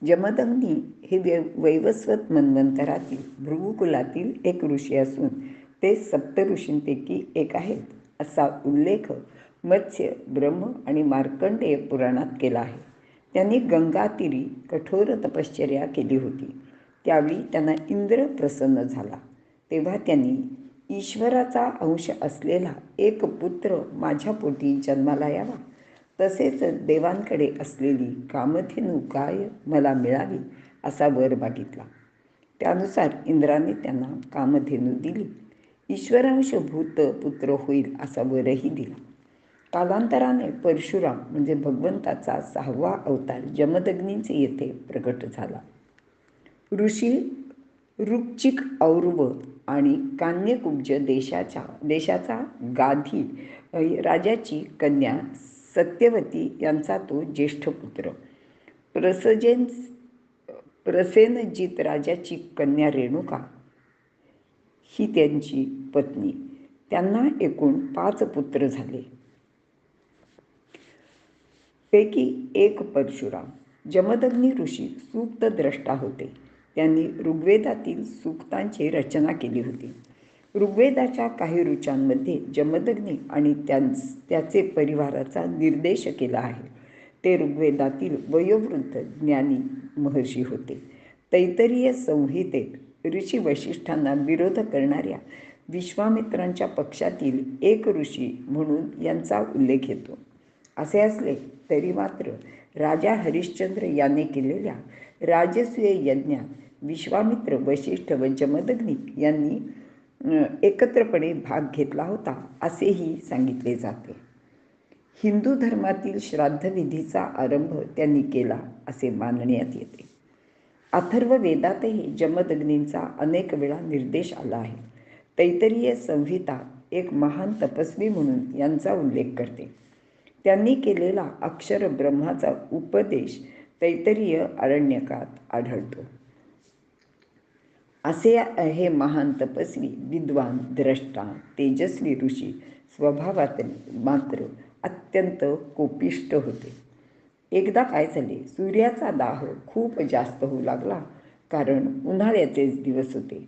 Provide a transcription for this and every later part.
जमदग्नी हे वैवस्वत मन्वंतरातील भृगुकुलातील एक ऋषी असून ते सप्त ऋषींपैकी एक आहेत, असा उल्लेख मत्स्य, ब्रह्म आणि मार्कंडेय पुराणात केला आहे. त्यांनी गंगातीरी कठोर तपश्चर्या केली होती. त्यावेळी त्यांना इंद्र प्रसन्न झाला. तेव्हा त्यांनी ईश्वराचा अंश असलेला एक पुत्र माझ्या पोटी जन्माला यावा, तसेच देवांकडे असलेली कामधेनू गाय मला मिळावी असा वर मागितला. त्यानुसार इंद्राने त्यांना कामधेनू दिली. ईश्वरांशभूत पुत्र होईल असा वरही दिला. कालांतराने परशुराम म्हणजे भगवंताचा 6वा अवतार जमदग्नींचे येथे प्रकट झाला. ऋषी रुक्चिक औरव आणि कान्यकुब्ज देशाचा गाधी राजाची कन्या सत्यवती यांचा तो ज्येष्ठ पुत्र. प्रसेनजित राजाची कन्या रेणुका ही त्यांची पत्नी. त्यांना एकूण 5 पुत्र झाले. पैकी एक परशुराम. जमदग्नी ऋषी सूक्त द्रष्टा होते. त्यांनी ऋग्वेदातील सूक्तांची रचना केली होती. ऋग्वेदाच्या काही ऋचांमध्ये जमदग्नी आणि त्याचे परिवाराचा निर्देश केला आहे. ते ऋग्वेदातील वयोवृद्ध ज्ञानी महर्षी होते. तैत्तिरीय संहितेत ऋषी वशिष्ठांना विरोध करणाऱ्या विश्वामित्रांच्या पक्षातील एक ऋषी म्हणून यांचा उल्लेख येतो. असे असले तरी मात्र राजा हरिश्चंद्र याने केलेल्या राजसूय यज्ञात विश्वामित्र, वशिष्ठ व जमदग्नी यांनी एकत्रपणे भाग घेतला होता असेही सांगितले जाते. हिंदू धर्मातील श्राद्धविधीचा आरंभ त्यांनी केला असे मानण्यात येते. अथर्व वेदातही जमदग्नींचा अनेक वेळा निर्देश आला आहे. तैत्तिरीय संहिता एक महान तपस्वी म्हणून यांचा उल्लेख करते. त्यांनी केलेला अक्षर ब्रह्माचा उपदेश तैत्तिरीय आरण्यकात आढळतो. असे हे महान तपस्वी, विद्वान, द्रष्टा, तेजस्वी ऋषी स्वभावात मात्र अत्यंत कोपिष्ट होते. एकदा काय झाले, सूर्याचा दाह खूप जास्त होऊ लागला, कारण उन्हाळ्याचेच दिवस होते.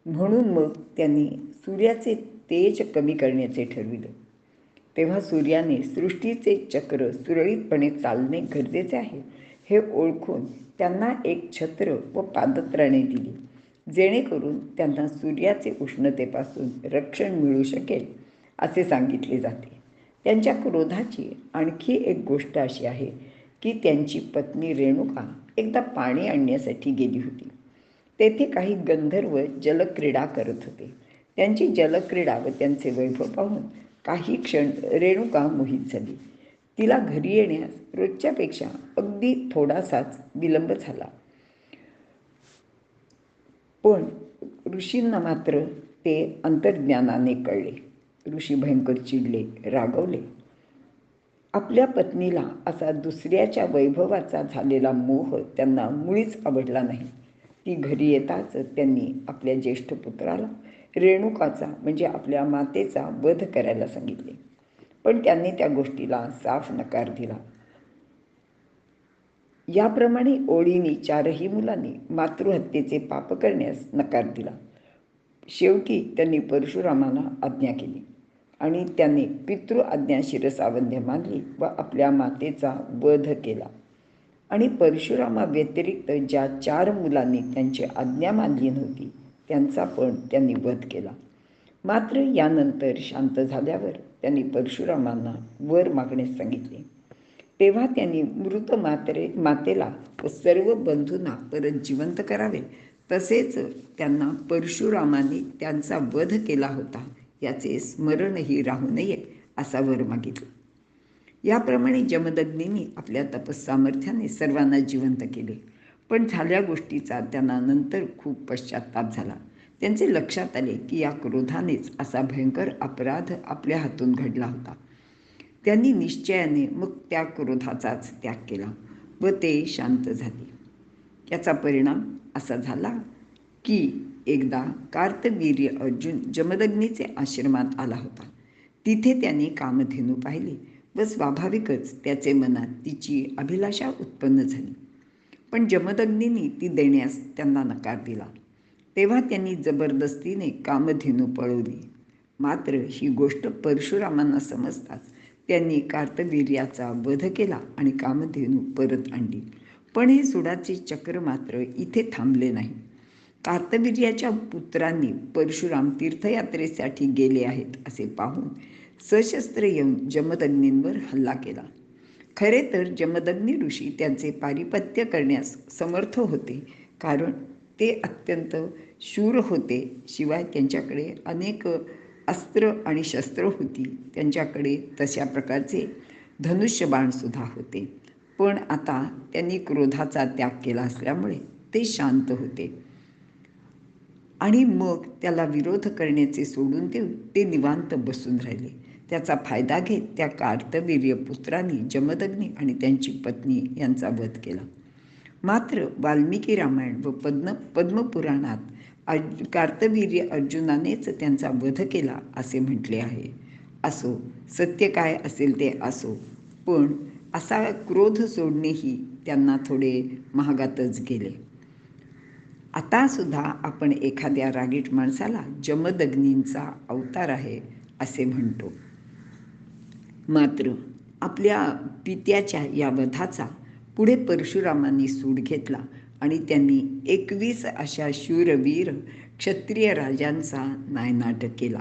म्हणून मग त्यांनी सूर्याचे तेज कमी करण्याचे ठरविले. तेव्हा सूर्याने सृष्टीचे चक्र सुरळीतपणे चालणे गरजेचे आहे हे ओळखून त्यांना एक छत्र व पादत्राणे दिली, जेणेकरून त्यांना सूर्याचे उष्णतेपासून रक्षण मिळू शकेल असे सांगितले जाते. त्यांच्या क्रोधाची आणखी एक गोष्ट अशी आहे की त्यांची पत्नी रेणुका एकदा पाणी आणण्यासाठी गेली होती. तेथे काही गंधर्व जलक्रीडा करत होते. त्यांची जलक्रीडा व त्यांचे वैभव पाहून काही क्षण रेणुका मोहित झाली. तिला घरी येण्यास रोजच्यापेक्षा अगदी थोडासाच विलंब झाला. पण ऋषींना मात्र ते अंतर्ज्ञानाने कळले. ऋषी भयंकर चिडले, रागवले. आपल्या पत्नीला असा दुसऱ्याच्या वैभवाचा झालेला मोह त्यांना मुळीच आवडला नाही. ती घरी येताच त्यांनी आपल्या ज्येष्ठ पुत्राला रेणुकाचा म्हणजे आपल्या मातेचा वध करायला सांगितले. पण त्यांनी त्या गोष्टीला साफ नकार दिला. याप्रमाणे ओळीने 4ही मुलांनी मातृहत्येचे पाप करण्यास नकार दिला. शेवटी त्यांनी परशुरामांना आज्ञा केली आणि त्याने पितृ आज्ञा शिरसावंद्य मानली व आपल्या मातेचा वध केला. आणि परशुरामा व्यतिरिक्त ज्या 4 मुलांनी त्यांची आज्ञा मानली नव्हती त्यांचा पण त्यांनी वध केला. मात्र यानंतर शांत झाल्यावर त्यांनी परशुरामांना वर मागण्यास सांगितले. तेव्हा त्यांनी मृत मातेला व सर्व बंधूंना परत जिवंत करावे, तसेच त्यांना परशुरामांनी त्यांचा वध केला होता याचे स्मरणही राहू नये असा वर मागितला. याप्रमाणे जमदग्नींनी आपल्या तपस्सामर्थ्याने सर्वांना जिवंत केले. पण झाल्या गोष्टीचा त्यांना नंतर खूप पश्चाताप झाला. त्यांचे लक्षात आले की या क्रोधानेच असा भयंकर अपराध आपल्या हातून घडला होता. त्यांनी निश्चयाने मग त्या क्रोधाचाच त्याग केला व ते शांत झाले. याचा परिणाम असा झाला की एकदा कार्तवीर्य अर्जुन जमदग्नीचे आश्रमात आला होता. तिथे त्यांनी कामधेनू पाहिली व स्वाभाविकच त्याचे मनात तिची अभिलाषा उत्पन्न झाली. पण जमदग्नींनी ती देण्यास त्यांना नकार दिला. तेव्हा त्यांनी जबरदस्तीने कामधेनू पळवली. मात्र ही गोष्ट परशुरामांना समजताच त्यांनी कार्तवीर्याचा वध केला आणि कामधेनू परत आणली. पण हे सुडाचे चक्र मात्र इथे थांबले नाही. कार्तवीर्याच्या पुत्रांनी परशुराम तीर्थयात्रेसाठी गेले आहेत असे पाहून सशस्त्र येऊन जमदग्नींवर हल्ला केला. खरे तर जमदग्नी ऋषी त्यांचे पारिपत्य करण्यास समर्थ होते, कारण ते अत्यंत शूर होते. शिवाय त्यांच्याकडे अनेक अस्त्र आणि शस्त्र होती. त्यांच्याकडे तशा प्रकारचे धनुष्यबाणसुद्धा होते. पण आता त्यांनी क्रोधाचा त्याग केला असल्यामुळे ते शांत होते आणि मग त्याला विरोध करण्याचे सोडून देऊन ते निवांत बसून राहिले. त्याचा फायदा घेत त्या कार्तवीर्य पुत्रांनी जमदग्नी आणि त्यांची पत्नी यांचा वध केला. मात्र वाल्मिकी रामायण व पद्मपुराणात कार्तवीर्य अर्जुनानेच त्यांचा वध केला असे म्हटले आहे. असो, सत्य काय असेल ते असो, पण असा क्रोध सोडणेही त्यांना थोडे महागातच गेले. आता सुद्धा आपण एखाद्या रागीट माणसाला जमदग्नींचा अवतार आहे असे म्हणतो. मात्र आपल्या पित्याच्या या वधाचा पुढे परशुरामांनी सूड घेतला आणि त्यांनी 21 अशा शूरवीर क्षत्रिय राजांचा नायनाट केला.